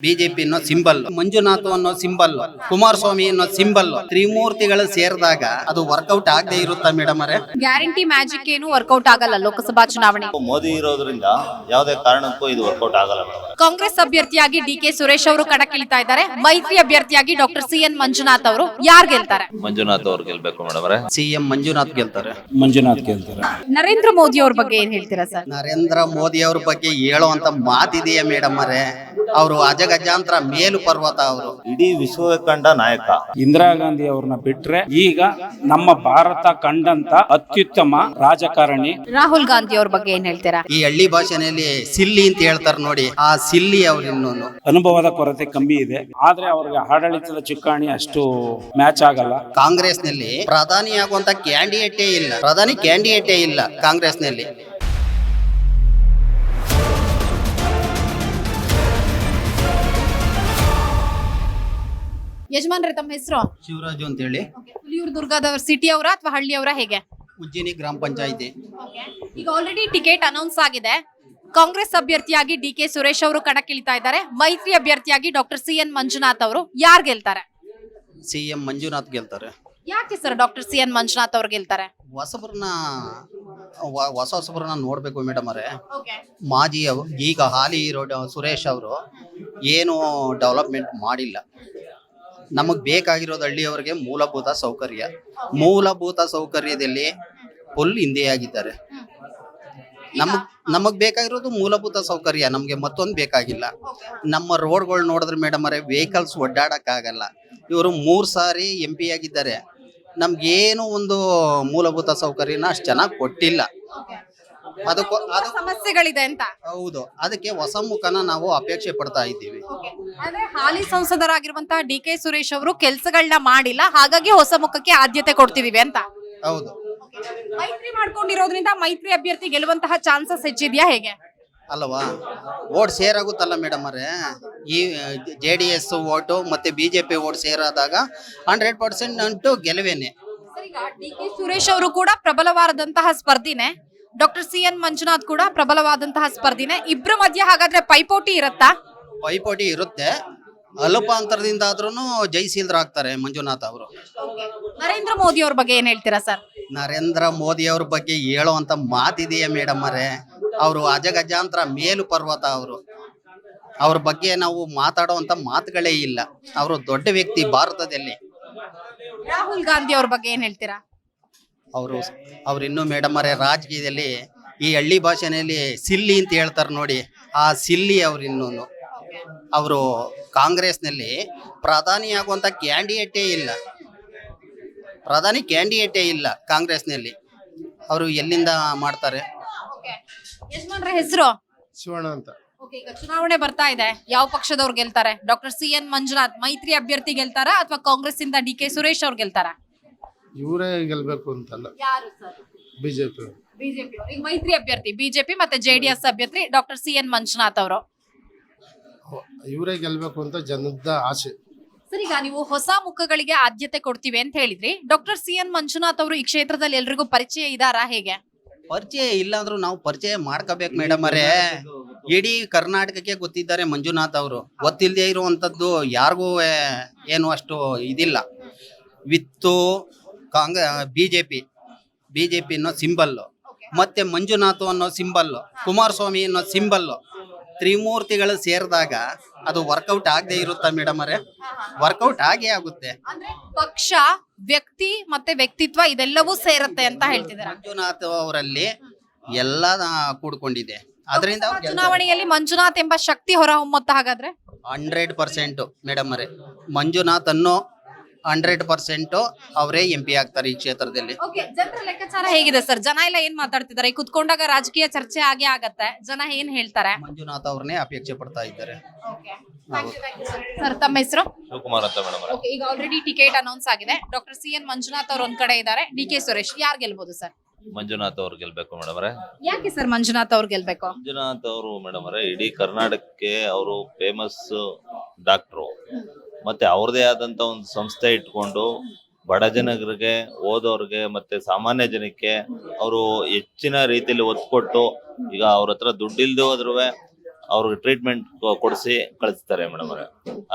BJP ಅನ್ನೋ symbol, Manjunath ಅನ್ನೋ symbol, Kumaraswamy ಅನ್ನೋ ಸಿಂಬಲ್, ತ್ರಿಮೂರ್ತಿಗಳು ಸೇರಿದಾಗ ಅದು ವರ್ಕೌಟ್ ಆಗದೆ ಇರುತ್ತಾ ಮೇಡಮ್ ಅವರೇ? ಗ್ಯಾರಂಟಿ ಮ್ಯಾಜಿಕ್ ಏನು ವರ್ಕೌಟ್ ಆಗಲ್ಲ ಲೋಕಸಭಾ ಚುನಾವಣೆ. ಮೋದಿ ಇರೋದ್ರಿಂದ ಯಾವುದೇ ಕಾರಣಕ್ಕೂ ಇದು ವರ್ಕೌಟ್ ಆಗಲ್ಲ. ಕಾಂಗ್ರೆಸ್ ಅಭ್ಯರ್ಥಿಯಾಗಿ ಡಿಕೆ ಸುರೇಶ್ ಅವರು ಕಣಕ್ಕಿಳಿತಾ ಇದ್ದಾರೆ. ಮೈತ್ರಿ ಅಭ್ಯರ್ಥಿಯಾಗಿ ಡಾಕ್ಟರ್ ಸಿಎನ್ ಮಂಜುನಾಥ್ ಅವರು ಯಾರು ಗೆಲ್ತಾರೆ? ಮಂಜುನಾಥ್ ಅವ್ರು ಗೆಲ್ಬೇಕು ಮೇಡಮ್ ಅವರೇ. ಸಿಎಂ ಮಂಜುನಾಥ್ ಗೆಲ್ತಾರೆ. ಮಂಜುನಾಥ್ ಗೆಲ್ತಾರೆ. ನರೇಂದ್ರ ಮೋದಿ ಅವ್ರ ಬಗ್ಗೆ ಏನ್ ಹೇಳ್ತೀರಾ ಸರ್? ನರೇಂದ್ರ ಮೋದಿ ಅವ್ರ ಬಗ್ಗೆ ಹೇಳುವಂತ ಮಾತಿದೆಯಾ ಮೇಡಮ್ ಅವರೇ? ಅವರು ಅಜಗಜಾಂತರ ಮೇಲು ಪರ್ವತ. ಅವರು ಇಡೀ ವಿಶ್ವವೇ ಕಂಡ ನಾಯಕ. ಇಂದಿರಾ ಗಾಂಧಿ ಅವ್ರನ್ನ ಬಿಟ್ರೆ ಈಗ ನಮ್ಮ ಭಾರತ ಕಂಡಂತ ಅತ್ಯುತ್ತಮ ರಾಜಕಾರಣಿ. ರಾಹುಲ್ ಗಾಂಧಿ ಅವ್ರ ಬಗ್ಗೆ ಏನ್ ಹೇಳ್ತೀರಾ? ಈ ಹಳ್ಳಿ ಭಾಷೆನಲ್ಲಿ ಸಿಲ್ಲಿ ಅಂತ ಹೇಳ್ತಾರೆ ನೋಡಿ, ಆ ಸಿಲ್ಲಿ ಅವ್ರು ಇನ್ನೊಂದು. ಅನುಭವದ ಕೊರತೆ ಕಮ್ಮಿ ಇದೆ, ಆದ್ರೆ ಅವ್ರಿಗೆ ಆಡಳಿತದ ಚುಕ್ಕಾಣಿ ಅಷ್ಟು ಮ್ಯಾಚ್ ಆಗಲ್ಲ. ಕಾಂಗ್ರೆಸ್ ನಲ್ಲಿ ಪ್ರಧಾನಿ ಆಗುವಂತ ಕ್ಯಾಂಡಿಡೇಟೇ ಇಲ್ಲ, ಪ್ರಧಾನಿ ಕ್ಯಾಂಡಿಡೇಟೇ ಇಲ್ಲ ಕಾಂಗ್ರೆಸ್ ನಲ್ಲಿ. ಯಜಮಾನ್ರೆ, ತಮ್ಮ ಹೆಸರು? ಶಿವರಾಜು ಅಂತ ಹೇಳಿ, ಹುಲಿಯೂರು ದುರ್ಗಾದವ್ರ ಸಿಟಿ ಅವರ ಅಥವಾ ಹಳ್ಳಿ ಅವರ, ಹೇಗೆ? ಉಜ್ಜಿನಿ ಗ್ರಾಮ ಪಂಚಾಯಿತಿ. ಈಗ ಆಲ್ರೆಡಿ ಟಿಕೆಟ್ ಅನೌನ್ಸ್ ಆಗಿದೆ. ಕಾಂಗ್ರೆಸ್ ಅಭ್ಯರ್ಥಿಯಾಗಿ ಡಿಕೆ ಸುರೇಶ್ ಅವರು ಕಣಕ್ಕಿಳಿತಾ ಇದ್ದಾರೆ. ಮೈತ್ರಿ ಅಭ್ಯರ್ಥಿಯಾಗಿ ಡಾಕ್ಟರ್ ಸಿಎನ್ ಮಂಜುನಾಥ್ ಅವರು ಯಾರು ಗೆಲ್ತಾರೆ? ಸಿಎಂ ಮಂಜುನಾಥ್ ಗೆಲ್ತಾರೆ. ಯಾಕೆ ಸರ್ ಡಾಕ್ಟರ್ ಸಿಎನ್ ಮಂಜುನಾಥ್ ಅವ್ರು ಗೆಲ್ತಾರೆ? ಹೊಸಬ್ರನ್ನ ನೋಡ್ಬೇಕು ಮೇಡಮ್ ಅವರೇ. ಮಾಜಿ ಈಗ ಹಾಲಿ ಇರೋ ಸುರೇಶ್ ಅವರು ಏನು ಡೆವಲಪ್ಮೆಂಟ್ ಮಾಡಿಲ್ಲ. ನಮಗ್ ಬೇಕಾಗಿರೋದು ಹಳ್ಳಿಯವರಿಗೆ ಮೂಲಭೂತ ಸೌಕರ್ಯದಲ್ಲಿ ಫುಲ್ ಹಿಂದೆಯಾಗಿದ್ದಾರೆ. ನಮಗ್ ಬೇಕಾಗಿರೋದು ಮೂಲಭೂತ ಸೌಕರ್ಯ, ನಮ್ಗೆ ಮತ್ತೊಂದು ಬೇಕಾಗಿಲ್ಲ. ನಮ್ಮ ರೋಡ್ಗಳು ನೋಡಿದ್ರೆ ಮೇಡಮ್ ಅವರೇ ವೆಹಿಕಲ್ಸ್ ಒಡ್ಡಾಡಕ್ ಆಗಲ್ಲ. ಇವರು 3 ಸಾರಿ MP ಆಗಿದ್ದಾರೆ. ನಮ್ಗೇನು ಒಂದು ಮೂಲಭೂತ ಸೌಕರ್ಯನ ಅಷ್ಟು ಚೆನ್ನಾಗಿ ಕೊಟ್ಟಿಲ್ಲ. ಅದಕ್ಕೂ ಸಮಸ್ಯೆಗಳಿದೆ ಅಂತ. ಹೌದು, ಅದಕ್ಕೆ ಹೊಸ ಮುಖನ ನಾವು ಅಪೇಕ್ಷೆ ಪಡ್ತಾ ಇದ್ದೀವಿ. ಆದ್ರೆ ಹಾಲಿ ಸಂಸದರಾಗಿರುವಂತಹ ಡಿಕೆ ಸುರೇಶ್ ಅವರು ಕೆಲಸಗಳನ್ನ ಮಾಡಿಲ್ಲ, ಹಾಗಾಗಿ ಹೊಸ ಮುಖಕ್ಕೆ ಆದ್ಯತೆ ಕೊಡ್ತಿದೀವಿ ಅಂತ. ಹೌದು. ಮೈತ್ರಿ ಮಾಡ್ಕೊಂಡಿರೋದ್ರಿಂದ ಮೈತ್ರಿ ಅಭ್ಯರ್ಥಿ ಗೆಲ್ಲುವಂತಹ ಚಾನ್ಸಸ್ ಹೆಚ್ಚಿದ್ಯಾ, ಹೇಗೆ? ಅಲ್ವಾ, ಓಟ್ ಸೇರಾಗುತ್ತಲ್ಲ ಮೇಡಮ್ ಅವರೇ. ಈ JDS ಓಟು ಮತ್ತೆ BJP ಓಟ್ ಸೇರಾದಾಗ 100% ಅಂಟು ಗೆಲುವೇನೆ. ಡಿಕೆ ಸುರೇಶ್ ಅವರು ಕೂಡ ಪ್ರಬಲವಾದಂತಹ ಸ್ಪರ್ಧಿನೇ, ಡಾಕ್ಟರ್ ಸಿಎನ್ ಮಂಜುನಾಥ್ ಕೂಡ ಪ್ರಬಲವಾದಂತಹ ಸ್ಪರ್ಧಿನೇ. ಇಬ್ಬರ ಮಧ್ಯೆ ಹಾಗಾದ್ರೆ ಪೈಪೋಟಿ ಇರುತ್ತಾ? ಪೈಪೋಟಿ ಇರುತ್ತೆ. ಅಲ್ಪ ಅಂತರದಿಂದ ಆದ್ರೂ ಜಯಶೀಲರಾಗ್ತಾರೆ ಮಂಜುನಾಥ್ ಅವರು. ನರೇಂದ್ರ ಮೋದಿ ಅವ್ರ ಬಗ್ಗೆ ಏನ್ ಹೇಳ್ತೀರಾ ಸರ್? ನರೇಂದ್ರ ಮೋದಿ ಅವ್ರ ಬಗ್ಗೆ ಹೇಳುವಂತ ಮಾತಿದೆಯಾ ಮೇಡಮ್ ಅವರೇ? ಅವರು ಅಜಗಜಾಂತರ ಮೇಲು ಪರ್ವತ. ಅವ್ರ ಬಗ್ಗೆ ನಾವು ಮಾತಾಡುವಂತ ಮಾತುಗಳೇ ಇಲ್ಲ. ಅವರು ದೊಡ್ಡ ವ್ಯಕ್ತಿ ಭಾರತದಲ್ಲಿ. ರಾಹುಲ್ ಗಾಂಧಿ ಅವ್ರ ಬಗ್ಗೆ ಏನ್ ಹೇಳ್ತೀರಾ? ಅವ್ರು ಇನ್ನೂ ಮೇಡಮ್ ಅವರೇ ರಾಜಕೀಯದಲ್ಲಿ ಈ ಹಳ್ಳಿ ಭಾಷೆನಲ್ಲಿ ಸಿಲ್ಲಿ ಅಂತ ಹೇಳ್ತಾರೆ ನೋಡಿ, ಆ ಸಿಲ್ಲಿ ಅವ್ರು ಇನ್ನೊಂದು. ಅವರು ಕಾಂಗ್ರೆಸ್ನಲ್ಲಿ ಪ್ರಧಾನಿ ಆಗುವಂತ ಕ್ಯಾಂಡಿಡೇಟೇ ಇಲ್ಲ ಕಾಂಗ್ರೆಸ್ನಲ್ಲಿ. ಅವರು ಎಲ್ಲಿಂದ ಮಾಡ್ತಾರೆ? ಯಜಮಾನ್ರ ಹೆಸರು? ಶಿವಣ್ಣ ಅಂತ. ಈಗ ಚುನಾವಣೆ ಬರ್ತಾ ಇದೆ, ಯಾವ ಪಕ್ಷದವ್ರು ಗೆಲ್ತಾರೆ? ಡಾಕ್ಟರ್ ಸಿಎನ್ ಮಂಜುನಾಥ್ ಮೈತ್ರಿ ಅಭ್ಯರ್ಥಿ ಗೆಲ್ತಾರ ಅಥವಾ ಕಾಂಗ್ರೆಸ್ ಇಂದ ಡಿಕೆ ಸುರೇಶ್ ಅವ್ರು ಗೆಲ್ತಾರ? ಇವರೇ ಗೆಲ್ಬೇಕು ಅಂತಲ್ಲ, ಯಾರು ಸರ್? ಬಿಜೆಪಿ. ಈಗ ಮೈತ್ರಿ ಅಭ್ಯರ್ಥಿ ಬಿಜೆಪಿ ಮತ್ತೆ JDS ಅಭ್ಯರ್ಥಿ ಡಾಕ್ಟರ್ ಸಿಎನ್ ಮಂಜುನಾಥ್ ಅವರು. ಇವರೇ ಗೆಲ್ಬೇಕು ಅಂತ ಜನದ ಆಸೆ. ಸರ್, ಈಗ ನೀವು ಹೊಸ ಮುಖಗಳಿಗೆ ಆದ್ಯತೆ ಕೊಡ್ತೀವಿ ಅಂತ ಹೇಳಿದ್ರಿ. ಡಾಕ್ಟರ್ ಸಿಎನ್ ಮಂಜುನಾಥ್ ಅವರು ಈ ಕ್ಷೇತ್ರದಲ್ಲಿ ಎಲ್ರಿಗೂ ಪರಿಚಯ ಇದಾರಾ, ಹೇಗೆ? ಪರಿಚಯ ಇಲ್ಲಾಂದ್ರೂ ನಾವು ಪರಿಚಯ ಮಾಡ್ಕೋಬೇಕು ಮೇಡಮ್ ಅವರೇ. ಇಡೀ ಕರ್ನಾಟಕಕ್ಕೆ ಗೊತ್ತಿದ್ದಾರೆ ಮಂಜುನಾಥ್ ಅವರು. ಗೊತ್ತಿಲ್ಲದೆ ಇರುವಂತದ್ದು ಯಾರಿಗೂ ಏನು ಅಷ್ಟು ಇದಿಲ್ಲ. ವಿತ್ತು ಬಿಜೆಪಿ ಅನ್ನೋ ಸಿಂಬಲ್, ಮತ್ತೆ ಮಂಜುನಾಥ್ ಅನ್ನೋ ಸಿಂಬಲ್, ಕುಮಾರಸ್ವಾಮಿ ಅನ್ನೋ ಸಿಂಬಲ್, ತ್ರಿಮೂರ್ತಿಗಳು ಸೇರಿದಾಗ ಅದು ವರ್ಕೌಟ್ ಆಗದೆ ಇರುತ್ತಾ ಮೇಡಮ್ ಅವರೇ? ವರ್ಕೌಟ್ ಆಗೇ ಆಗುತ್ತೆ. ಪಕ್ಷ, ವ್ಯಕ್ತಿ ಮತ್ತೆ ವ್ಯಕ್ತಿತ್ವ ಇದೆಲ್ಲವೂ ಸೇರುತ್ತೆ ಅಂತ ಹೇಳ್ತಿದ್ದಾರೆ. ಮಂಜುನಾಥ್ ಅವರಲ್ಲಿ ಎಲ್ಲ ಕೂಡ್ಕೊಂಡಿದೆ. ಅದರಿಂದ ಚುನಾವಣೆಯಲ್ಲಿ ಮಂಜುನಾಥ್ ಎಂಬ ಶಕ್ತಿ ಹೊರ ಹೊಮ್ಮುತ್ತ. ಹಾಗಾದ್ರೆ 100% ಮೇಡಮ್ ಅವರೇ, ಮಂಜುನಾಥ್ ಅನ್ನೋ 100% ಅವರೇ MP ಆಗ್ತಾರೆ ಈ ಕ್ಷೇತ್ರದಲ್ಲಿ. ಜನರ ಲೆಕ್ಕಾಚಾರ ಹೇಗಿದೆ ಸರ್? ಜನ ಎಲ್ಲ ಏನ್ ಮಾತಾಡ್ತಿದ್ದಾರೆ? ಕುತ್ಕೊಂಡಾಗ ರಾಜಕೀಯ ಚರ್ಚೆ ಆಗೇ ಆಗತ್ತೆ. ಜನ ಏನ್ ಹೇಳ್ತಾರೆ? ಮಂಜುನಾಥ್ ಅವ್ರನ್ನೇ ಅಪೇಕ್ಷೆ ಪಡ್ತಾ ಇದ್ದಾರೆ. ಸರ್, ತಮ್ಮ ಹೆಸರು? ಶಿವಕುಮಾರ್ ಅಂತ ಮೇಡಮ್. ಈಗ ಆಲ್ರೆಡಿ ಟಿಕೆಟ್ ಅನೌನ್ಸ್ ಆಗಿದೆ. ಡಾಕ್ಟರ್ ಸಿಎನ್ ಮಂಜುನಾಥ್ ಅವ್ರ ಒಂದ್ ಕಡೆ ಇದ್ದಾರೆ, ಡಿಕೆ ಸುರೇಶ್. ಯಾರು ಗೆಲ್ಬಹುದು ಸರ್? ಮಂಜುನಾಥ್ ಅವ್ರು ಗೆಲ್ಬೇಕು ಮೇಡಮ್ ಅವರೇ. ಯಾಕೆ ಸರ್ ಮಂಜುನಾಥ್ ಅವ್ರು ಗೆಲ್ಬೇಕು? ಮಂಜುನಾಥ್ ಅವರು ಮೇಡಮ್ ಅವರೇ ಇಡೀ ಕರ್ನಾಟಕಕ್ಕೆ ಅವರು ಫೇಮಸ್ ಡಾಕ್ಟ್ರು. ಮತ್ತೆ ಅವ್ರದೇ ಆದಂತ ಒಂದು ಸಂಸ್ಥೆ ಇಟ್ಕೊಂಡು ಬಡ ಜನರಿಗೆ, ಓದೋರ್ಗೆ ಮತ್ತೆ ಸಾಮಾನ್ಯ ಜನಕ್ಕೆ ಅವರು ಹೆಚ್ಚಿನ ರೀತಿಯಲ್ಲಿ ಒತ್ತು ಕೊಟ್ಟು, ಈಗ ಅವ್ರ ಹತ್ರ ದುಡ್ಡಿಲ್ದೆ ಹೋದ್ರು ಅವ್ರಿಗೆ ಟ್ರೀಟ್ಮೆಂಟ್ ಕೊಡಿಸಿ ಕಳಿಸ್ತಾರೆ ಮೇಡಮ್ ಅವರೇ.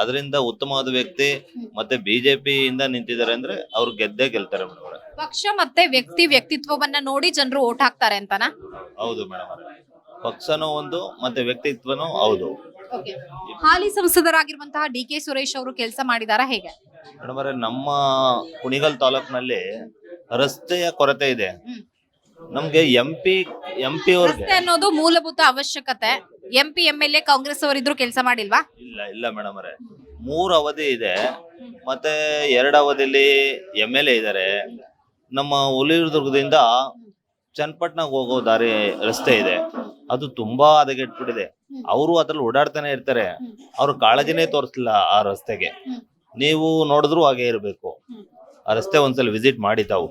ಅದರಿಂದ ಉತ್ತಮವಾದ ವ್ಯಕ್ತಿ ಮತ್ತೆ ಬಿಜೆಪಿಯಿಂದ ನಿಂತಿದ್ದಾರೆ ಅಂದ್ರೆ ಅವ್ರು ಗೆದ್ದೇ ಗೆಲ್ತಾರೆ ಮೇಡಮ್ ಅವರೇ. ಪಕ್ಷ ಮತ್ತೆ ವ್ಯಕ್ತಿತ್ವವನ್ನ ನೋಡಿ ಜನರು ಓಟ್ ಹಾಕ್ತಾರೆ ಅಂತನಾ? ಹೌದು ಮೇಡಮ್ ಅವರೇ, ಪಕ್ಷನೂ ಒಂದು ಮತ್ತೆ ವ್ಯಕ್ತಿತ್ವನೂ ಹೌದು. ಹಾಲಿ ಸಂಸದರಾಗಿರುವಂತಹ ಡಿ ಕೆ ಸುರೇಶ್ ಅವರು ಕೆಲಸ ಮಾಡಿದಾರಾ ಹೇಗೆ? ಮೇಡಮ್ ಅವರೇ, ನಮ್ಮ ಕುಣಿಗಲ್ ತಾಲೂಕಿನಲ್ಲಿ ರಸ್ತೆಯ ಕೊರತೆ ಇದೆ. ನಮ್ಗೆ ಎಂ ಪಿ ಅವ್ರಿಗೆ ರಸ್ತೆ ಅನ್ನೋದು ಮೂಲಭೂತ ಅವಶ್ಯಕತೆ. MP MLA ಕಾಂಗ್ರೆಸ್ ಅವರಿದ್ರು ಕೆಲಸ ಮಾಡಿಲ್ವಾ? ಇಲ್ಲ ಮೇಡಮ್ ಅವರೇ, 3 ಅವಧಿ ಇದೆ ಮತ್ತೆ 2 ಅವಧಿಲಿ MLA ಇದ್ದಾರೆ. ನಮ್ಮ ಹುಲಿದುರ್ಗದಿಂದ ಚನ್ನಪಟ್ಟಣಕ್ಕೆ ಹೋಗೋ ದಾರಿ ರಸ್ತೆ ಇದೆ, ಅದು ತುಂಬಾ ಹದಗೆಟ್ಬಿಟ್ಟಿದೆ. ಅವರು ಅದ್ರಲ್ಲಿ ಓಡಾಡ್ತಾನೆ ಇರ್ತಾರೆ, ಅವ್ರು ಕಾಳಜಿನೇ ತೋರಿಸ್ಲಿಲ್ಲ ಆ ರಸ್ತೆಗೆ. ನೀವು ನೋಡಿದ್ರು ಹಾಗೆ ಇರಬೇಕು. ಆ ರಸ್ತೆ ಒಂದ್ಸಲ ವಿಸಿಟ್ ಮಾಡಿ ತಾವು.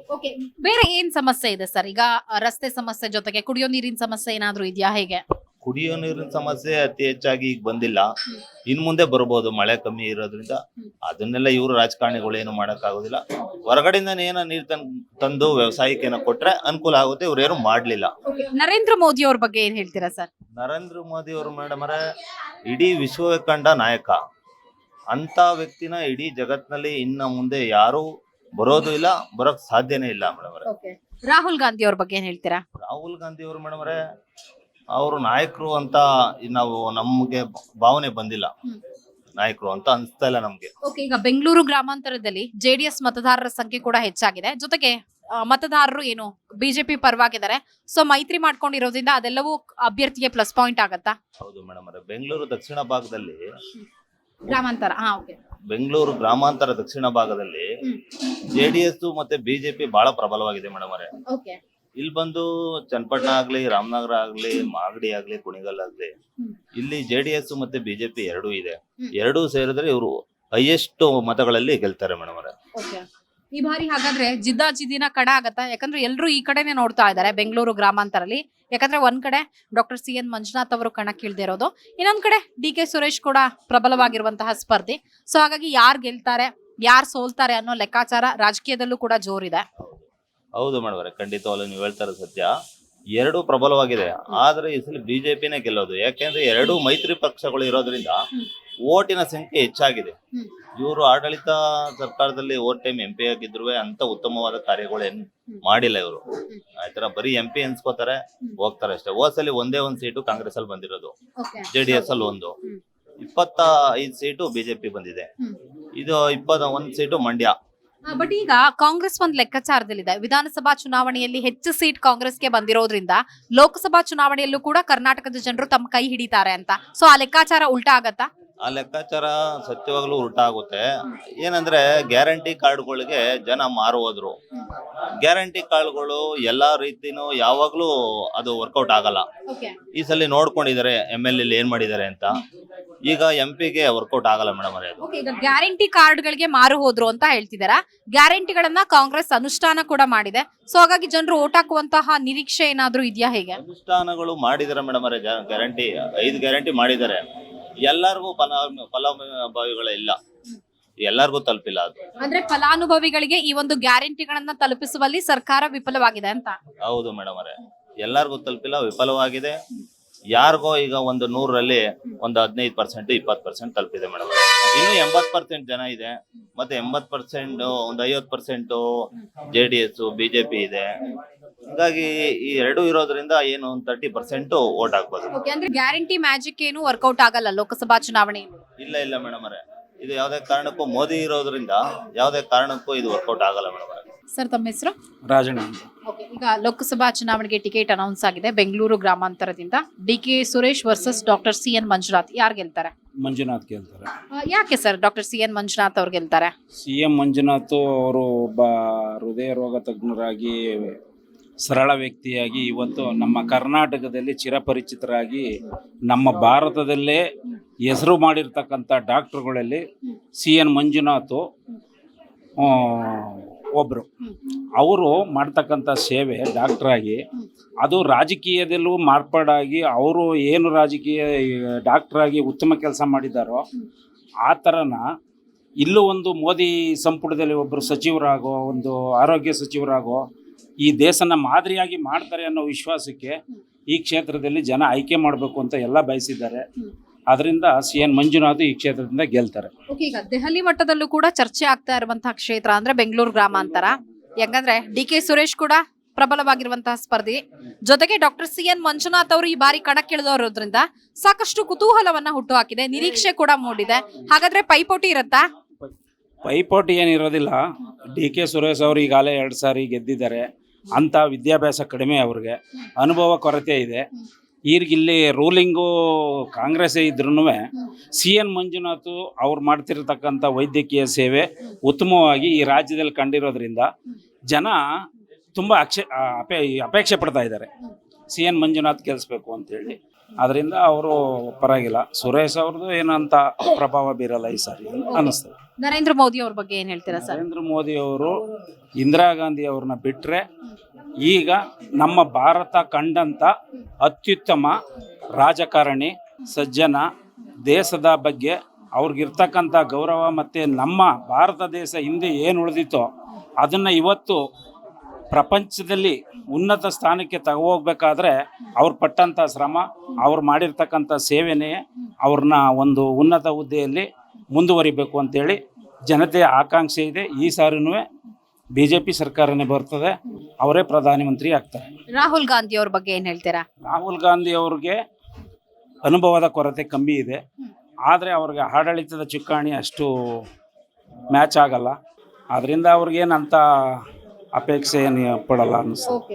ಬೇರೆ ಏನ್ ಸಮಸ್ಯೆ ಇದೆ ಸರ್? ಈಗ ರಸ್ತೆ ಸಮಸ್ಯೆ ಜೊತೆಗೆ ಕುಡಿಯೋ ನೀರಿನ ಸಮಸ್ಯೆ ಏನಾದ್ರೂ ಇದೆಯಾ ಹೇಗೆ? ಕುಡಿಯೋ ನೀರಿನ ಸಮಸ್ಯೆ ಅತಿ ಹೆಚ್ಚಾಗಿ ಈಗ ಬಂದಿಲ್ಲ, ಇನ್ ಮುಂದೆ ಬರ್ಬೋದು, ಮಳೆ ಕಮ್ಮಿ ಇರೋದ್ರಿಂದ. ಅದನ್ನೆಲ್ಲ ಇವರು ರಾಜಕಾರಣಿಗಳು ಏನು ಮಾಡಕ್ ಆಗೋದಿಲ್ಲ. ಹೊರಗಡೆಯಿಂದ ಏನೋ ನೀರ್ ತಂದು ವ್ಯವಸಾಯಕ್ಕೆ ಏನೋ ಕೊಟ್ರೆ ಅನುಕೂಲ ಆಗುತ್ತೆ, ಇವ್ರೇನು ಮಾಡ್ಲಿಲ್ಲ. ನರೇಂದ್ರ ಮೋದಿ ಅವ್ರ ಬಗ್ಗೆ ಏನ್ ಹೇಳ್ತೀರಾ ಸರ್? ನರೇಂದ್ರ ಮೋದಿ ಅವರು ಮೇಡಮ್ ಅವರೇ ಇಡೀ ವಿಶ್ವವೇ ಕಂಡ ನಾಯಕ. ಅಂತ ವ್ಯಕ್ತಿನ ಇಡೀ ಜಗತ್ನಲ್ಲಿ ಇನ್ನ ಮುಂದೆ ಯಾರು ಬರೋದು ಇಲ್ಲ, ಬರೋಕ್ ಸಾಧ್ಯನೇ ಇಲ್ಲ ಮೇಡಮ್ ಅವರೇ. ರಾಹುಲ್ ಗಾಂಧಿ ಅವ್ರ ಬಗ್ಗೆ ಏನ್ ಹೇಳ್ತೀರಾ? ರಾಹುಲ್ ಗಾಂಧಿ ಅವರು ಮೇಡಮ್ ಅವರೇ ಅವರು ನಾಯಕರು ಅಂತ ನಾವು ನಮ್ಗೆ ಭಾವನೆ ಬಂದಿಲ್ಲ, ನಾಯಕರು ಅಂತ ಅನ್ಸ್ತಾ ಇಲ್ಲ ನಮ್ಗೆ. ಈಗ ಬೆಂಗಳೂರು ಗ್ರಾಮಾಂತರದಲ್ಲಿ JDS ಮತದಾರರ ಸಂಖ್ಯೆ ಕೂಡ ಹೆಚ್ಚಾಗಿದೆ, ಜೊತೆಗೆ ಮತದಾರರು ಏನು ಬಿಜೆಪಿ ಪರವಾಗಿದ್ದಾರೆ. ಸೊ ಮೈತ್ರಿ ಮಾಡ್ಕೊಂಡಿರೋದ್ರಿಂದ ಅದೆಲ್ಲವೂ ಅಭ್ಯರ್ಥಿಗೆ ಪ್ಲಸ್ ಪಾಯಿಂಟ್ ಆಗತ್ತಾ? ಹೌದು ಮೇಡಮ್ ಅವರೇ, ಬೆಂಗಳೂರು ದಕ್ಷಿಣ ಭಾಗದಲ್ಲಿ ಗ್ರಾಮಾಂತರ ಬೆಂಗಳೂರು ಗ್ರಾಮಾಂತರ ದಕ್ಷಿಣ ಭಾಗದಲ್ಲಿ JDS ಮತ್ತೆ ಬಿಜೆಪಿ ಬಹಳ ಪ್ರಬಲವಾಗಿದೆ ಮೇಡಮ್ ಅವರೇ. ಇಲ್ಲಿ ಬಂದು ಚನ್ನಪಟ್ಟಣ ಆಗ್ಲಿ, ರಾಮನಗರ ಆಗ್ಲಿ, ಮಾಗಡಿ ಆಗ್ಲಿ, ಕುಣಿಗಲ್ ಆಗ್ಲಿ, ಇಲ್ಲಿ JDS ಮತ್ತೆ ಬಿಜೆಪಿ ಎರಡೂ ಇದೆ. ಎರಡೂ ಸೇರಿದ್ರೆ ಇವರು ಹೈಯೆಸ್ಟ್ ಮತಗಳಲ್ಲಿ ಗೆಲ್ತಾರೆ ಮೇಡಮ್ ಅವರೇ. ಈ ಬಾರಿ ಹಾಗಾದ್ರೆ ಜಿದ್ದಾಜಿದ್ದಿನ ಕಡ ಆಗತ್ತಾ? ಯಾಕಂದ್ರೆ ಎಲ್ಲರೂ ಈ ಕಡೆನೆ ನೋಡ್ತಾ ಇದ್ದಾರೆ ಬೆಂಗಳೂರು ಗ್ರಾಮಾಂತರಲ್ಲಿ. ಯಾಕಂದ್ರೆ ಒಂದ್ ಕಡೆ ಡಾಕ್ಟರ್ CN ಮಂಜುನಾಥ್ ಅವರು ಕಣಕ್ಕಿಳ್ದಿರೋದು, ಇನ್ನೊಂದ್ ಕಡೆ DK ಸುರೇಶ್ ಕೂಡ ಪ್ರಬಲವಾಗಿರುವಂತಹ ಸ್ಪರ್ಧಿ. ಸೊ ಹಾಗಾಗಿ ಯಾರು ಗೆಲ್ತಾರೆ, ಯಾರು ಸೋಲ್ತಾರೆ ಅನ್ನೋ ಲೆಕ್ಕಾಚಾರ ರಾಜಕೀಯದಲ್ಲೂ ಕೂಡ ಜೋರಿದೆ. ಹೌದು ಮೇಡಮ್ ಅವರೇ, ಖಂಡಿತವಾಗ್ಲೂ ನೀವು ಹೇಳ್ತಾರೆ ಸತ್ಯ. ಎರಡೂ ಪ್ರಬಲವಾಗಿದೆ, ಆದ್ರೆ ಈ ಸಲ ಬಿಜೆಪಿನೇ ಗೆಲ್ಲೋದು. ಯಾಕೆಂದ್ರೆ ಎರಡೂ ಮೈತ್ರಿ ಪಕ್ಷಗಳು ಇರೋದ್ರಿಂದ ಓಟಿನ ಸಂಖ್ಯೆ ಹೆಚ್ಚಾಗಿದೆ. ಇವರು ಆಡಳಿತ ಸರ್ಕಾರದಲ್ಲಿ ಓವರ್ ಟೈಮ್ MP ಆಗಿದ್ರು ಅಂತ ಉತ್ತಮವಾದ ಕಾರ್ಯಗಳೇನು ಮಾಡಿಲ್ಲ ಇವರು. ಆಯ್ತರ ಬರೀ MP ಅನ್ಸ್ಕೋತಾರೆ, ಹೋಗ್ತಾರೆ ಅಷ್ಟೇ. ಹೋದ್ಸಲಿ ಒಂದೇ ಒಂದ್ ಸೀಟು ಕಾಂಗ್ರೆಸ್ ಅಲ್ಲಿ ಬಂದಿರೋದು, JDS ಅಲ್ಲಿ 25 ಸೀಟು ಬಿಜೆಪಿ ಬಂದಿದೆ. ಇದು 21 ಸೀಟು ಮಂಡ್ಯ. ಬಟ್ ಈಗ ಕಾಂಗ್ರೆಸ್ ಒಂದ್ ಲೆಕ್ಕಾಚಾರದಲ್ಲಿದೆ, ವಿಧಾನಸಭಾ ಚುನಾವಣೆಯಲ್ಲಿ ಹೆಚ್ಚು ಸೀಟ್ ಕಾಂಗ್ರೆಸ್ಗೆ ಬಂದಿರೋದ್ರಿಂದ ಲೋಕಸಭಾ ಚುನಾವಣೆಯಲ್ಲೂ ಕೂಡ ಕರ್ನಾಟಕದ ಜನರು ತಮ್ಮ ಕೈ ಹಿಡಿತಾರೆ ಅಂತ. ಸೊ ಆ ಲೆಕ್ಕಾಚಾರ ಉಲ್ಟಾ ಆಗತ್ತಾ? ಆ ಲೆಕ್ಕಾಚಾರ ಸತ್ಯವಾಗ್ಲೂ ಉಲ್ಟಾ ಆಗುತ್ತೆ. ಏನಂದ್ರೆ ಗ್ಯಾರಂಟಿ ಕಾರ್ಡ್ಗಳಿಗೆ ಜನ ಮಾರು ಹೋದ್ರು. ಗ್ಯಾರಂಟಿ ಕಾರ್ಡ್ಗಳು ಎಲ್ಲಾ ರೀತಿನೂ ಯಾವಾಗ್ಲೂ ಅದು ವರ್ಕೌಟ್ ಆಗಲ್ಲ. ಈ ಸಲ ನೋಡ್ಕೊಂಡಿದ್ದಾರೆ MLA ಏನ್ ಮಾಡಿದ್ದಾರೆ ಅಂತ. ಈಗ MP ಗೆ ವರ್ಕೌಟ್ ಆಗಲ್ಲ ಮೇಡಮ್ ಅವರೇ. ಈಗ ಗ್ಯಾರಂಟಿ ಕಾರ್ಡ್ಗಳಿಗೆ ಮಾರು ಹೋದ್ರು ಅಂತ ಹೇಳ್ತಿದಾರ. ಗ್ಯಾರಂಟಿಗಳನ್ನ ಕಾಂಗ್ರೆಸ್ ಅನುಷ್ಠಾನ ಕೂಡ ಮಾಡಿದೆ. ಸೊ ಹಾಗಾಗಿ ಜನರು ಓಟ್ ಹಾಕುವಂತಹ ನಿರೀಕ್ಷೆ ಏನಾದ್ರೂ ಇದೆಯಾ ಹೇಗೆ? ಅನುಷ್ಠಾನಗಳು ಮಾಡಿದಾರೆ ಮೇಡಮ್ ಅವರೇ, ಗ್ಯಾರಂಟಿ 5 ಗ್ಯಾರಂಟಿ ಮಾಡಿದ್ದಾರೆ. ಎಲ್ಲರಿಗೂ ಫಲಾನುಭವಿಗಳೇ ಇಲ್ಲ, ಎಲ್ಲರಿಗೂ ತಲುಪಿಲ್ಲ ಅದು. ಅಂದ್ರೆ ಫಲಾನುಭವಿಗಳಿಗೆ ಈ ಒಂದು ಗ್ಯಾರಂಟಿಗಳನ್ನ ತಲುಪಿಸುವಲ್ಲಿ ಸರ್ಕಾರ ವಿಫಲವಾಗಿದೆ ಅಂತ? ಹೌದು ಮೇಡಮ್ ಅವರೇ, ಎಲ್ಲರಿಗೂ ತಲುಪಿಲ್ಲ, ವಿಫಲವಾಗಿದೆ. ಯಾರಿಗೋ ಈಗ ಒಂದು 100ರಲ್ಲಿ ಒಂದು 15% 20% ತಲುಪಿದೆ ಮೇಡಮ್. ಇನ್ನು 80% ಜನ ಇದೆ, ಮತ್ತೆ 80% ಒಂದು 50% JDS ಬಿಜೆಪಿ ಇದೆ. ಹಾಗಾಗಿ ಈ ಎರಡು ಇರೋದ್ರಿಂದ ಏನು 30% ಓಟ್ ಹಾಕ್ಬೋದು. ಅಂದ್ರೆ ಗ್ಯಾರಂಟಿ ಮ್ಯಾಜಿಕ್ ಏನು ವರ್ಕೌಟ್ ಆಗಲ್ಲ ಲೋಕಸಭಾ ಚುನಾವಣೆಯಲ್ಲಿ? ಇಲ್ಲ ಮೇಡಮ್ ಅವರೇ, ಇದು ಯಾವುದೇ ಕಾರಣಕ್ಕೂ ಮೋದಿ ಇರೋದ್ರಿಂದ ಯಾವುದೇ ಕಾರಣಕ್ಕೂ ಇದು ವರ್ಕೌಟ್ ಆಗಲ್ಲ ಮೇಡಮ್ ಅವರೇ. ಸರ್ ತಮ್ಮ ಹೆಸರು? ರಾಜಣ್ಣ ಅಂತ. ಈಗ ಲೋಕಸಭಾ ಚುನಾವಣೆಗೆ ಟಿಕೆಟ್ ಅನೌನ್ಸ್ ಆಗಿದೆ. ಬೆಂಗಳೂರು ಗ್ರಾಮಾಂತರದಿಂದ DK Suresh versus doctor CN Manjunath, ಯಾರು ಗೆಲ್ತಾರೆ? ಮಂಜುನಾಥ್ ಗೆಲ್ತಾರೆ. ಯಾಕೆ ಸರ್ ಡಾಕ್ಟರ್ CN ಮಂಜುನಾಥ್ ಅವ್ರು ಗೆಲ್ತಾರೆ? CM ಮಂಜುನಾಥ್ ಅವರು ಒಬ್ಬ ಹೃದಯ ರೋಗ ತಜ್ಞರಾಗಿ, ಸರಳ ವ್ಯಕ್ತಿಯಾಗಿ ಇವತ್ತು ನಮ್ಮ ಕರ್ನಾಟಕದಲ್ಲಿ ಚಿರಪರಿಚಿತರಾಗಿ, ನಮ್ಮ ಭಾರತದಲ್ಲೇ ಹೆಸರು ಮಾಡಿರ್ತಕ್ಕಂಥ ಡಾಕ್ಟರ್ಗಳಲ್ಲಿ CN ಮಂಜುನಾಥ್ ಒಬ್ಬರು. ಅವರು ಮಾಡ್ತಕ್ಕಂಥ ಸೇವೆ ಡಾಕ್ಟ್ರಾಗಿ ಅದು ರಾಜಕೀಯದಲ್ಲೂ ಮಾರ್ಪಾಡಾಗಿ ಅವರು ಏನು ರಾಜಕೀಯ ಡಾಕ್ಟ್ರಾಗಿ ಉತ್ತಮ ಕೆಲಸ ಮಾಡಿದ್ದಾರೋ ಆ ಥರನ ಇಲ್ಲೂ ಒಂದು ಮೋದಿ ಸಂಪುಟದಲ್ಲಿ ಒಬ್ಬರು ಸಚಿವರಾಗೋ, ಒಂದು ಆರೋಗ್ಯ ಸಚಿವರಾಗೋ ಈ ದೇಶನ ಮಾದರಿಯಾಗಿ ಮಾಡ್ತಾರೆ ಅನ್ನೋ ವಿಶ್ವಾಸಕ್ಕೆ ಈ ಕ್ಷೇತ್ರದಲ್ಲಿ ಜನ ಆಯ್ಕೆ ಮಾಡಬೇಕು ಅಂತ ಎಲ್ಲ ಬಯಸಿದ್ದಾರೆ. ಅದರಿಂದ CN ಮಂಜುನಾಥ್ ಈ ಕ್ಷೇತ್ರದಿಂದ ಗೆಲ್ತಾರೆ. ಓಕೆ, ಈಗ ದೆಹಲಿ ಮಟ್ಟದಲ್ಲೂ ಕೂಡ ಚರ್ಚೆ ಆಗ್ತಾ ಇರುವಂತಹ ಕ್ಷೇತ್ರ ಅಂದ್ರೆ ಬೆಂಗಳೂರು ಗ್ರಾಮಾಂತರ. ಯಾಕಂದ್ರೆ DK ಸುರೇಶ್ ಕೂಡ ಪ್ರಬಲವಾಗಿರುವಂತಹ ಸ್ಪರ್ಧಿ, ಜೊತೆಗೆ ಡಾಕ್ಟರ್ CN ಮಂಜುನಾಥ್ ಅವರು ಈ ಬಾರಿ ಕಣಕ್ಕಿಳಿದವರೋದ್ರಿಂದ ಸಾಕಷ್ಟು ಕುತೂಹಲವನ್ನ ಹುಟ್ಟು ಹಾಕಿದೆ, ನಿರೀಕ್ಷೆ ಕೂಡ ಮೂಡಿದೆ. ಹಾಗಾದ್ರೆ ಪೈಪೋಟಿ ಇರುತ್ತಾ? ಪೈಪೋಟಿ ಏನಿರೋದಿಲ್ಲ. DK ಸುರೇಶ್ ಅವರು ಈಗಾಗಲೇ 2 ಸಾರಿ ಗೆದ್ದಿದ್ದಾರೆ. ಅಂಥ ವಿದ್ಯಾಭ್ಯಾಸ ಕಡಿಮೆ, ಅವ್ರಿಗೆ ಅನುಭವ ಕೊರತೆ ಇದೆ. ಇಲ್ಲಿ ರೂಲಿಂಗು ಕಾಂಗ್ರೆಸ್ ಇದ್ರೂ CN ಮಂಜುನಾಥ್ ಅವ್ರು ಮಾಡ್ತಿರ್ತಕ್ಕಂಥ ವೈದ್ಯಕೀಯ ಸೇವೆ ಉತ್ತಮವಾಗಿ ಈ ರಾಜ್ಯದಲ್ಲಿ ಕಂಡಿರೋದ್ರಿಂದ ಜನ ತುಂಬ ಅಪೇಕ್ಷೆ ಪಡ್ತಾ ಇದ್ದಾರೆ CN ಮಂಜುನಾಥ್ ಗೆಲ್ಲಿಸ್ಬೇಕು ಅಂತೇಳಿ. ಅದರಿಂದ ಅವರು ಪರವಾಗಿಲ್ಲ. ಸುರೇಶ್ ಅವ್ರದ್ದು ಏನಂತ ಪ್ರಭಾವ ಬೀರಲ್ಲ ಈ ಸಾರಿ ಅನ್ನಿಸ್ತದೆ. ನರೇಂದ್ರ ಮೋದಿ ಅವ್ರ ಬಗ್ಗೆ ಏನ್ ಹೇಳ್ತೀರಾ ಸರ್? ನರೇಂದ್ರ ಮೋದಿ ಅವರು ಇಂದಿರಾ ಗಾಂಧಿ ಅವ್ರನ್ನ ಬಿಟ್ಟರೆ ಈಗ ನಮ್ಮ ಭಾರತ ಕಂಡಂಥ ಅತ್ಯುತ್ತಮ ರಾಜಕಾರಣಿ, ಸಜ್ಜನ, ದೇಶದ ಬಗ್ಗೆ ಅವ್ರಿಗಿರ್ತಕ್ಕಂಥ ಗೌರವ ಮತ್ತು ನಮ್ಮ ಭಾರತ ದೇಶ ಹಿಂದೆ ಏನು ಉಳಿದಿತ್ತೋ ಅದನ್ನು ಇವತ್ತು ಪ್ರಪಂಚದಲ್ಲಿ ಉನ್ನತ ಸ್ಥಾನಕ್ಕೆ ತಗೋಗ್ಬೇಕಾದ್ರೆ ಅವ್ರು ಪಟ್ಟಂಥ ಶ್ರಮ, ಅವ್ರು ಮಾಡಿರ್ತಕ್ಕಂಥ ಸೇವೆನೇ ಅವ್ರನ್ನ ಒಂದು ಉನ್ನತ ಹುದ್ದೆಯಲ್ಲಿ ಮುಂದುವರಿಬೇಕು ಅಂತೇಳಿ ಜನತೆಯ ಆಕಾಂಕ್ಷೆ ಇದೆ. ಈ ಸಾರಿನೂ BJP ಸರ್ಕಾರನೇ ಬರ್ತದೆ, ಅವರೇ ಪ್ರಧಾನಮಂತ್ರಿ ಆಗ್ತಾರೆ. ರಾಹುಲ್ ಗಾಂಧಿ ಅವ್ರ ಬಗ್ಗೆ ಏನ್ ಹೇಳ್ತೀರಾ? ರಾಹುಲ್ ಗಾಂಧಿ ಅವ್ರಿಗೆ ಅನುಭವದ ಕೊರತೆ ಕಮ್ಮಿ ಇದೆ, ಆದರೆ ಅವ್ರಿಗೆ ಆಡಳಿತದ ಚುಕ್ಕಾಣಿ ಅಷ್ಟು ಮ್ಯಾಚ್ ಆಗಲ್ಲ. ಅದರಿಂದ ಅವ್ರಿಗೇನಂತ ಅಪೇಕ್ಷೆ ಏನು ಪಡಲ್ಲ ಅನ್ನಿಸ್ತದೆ.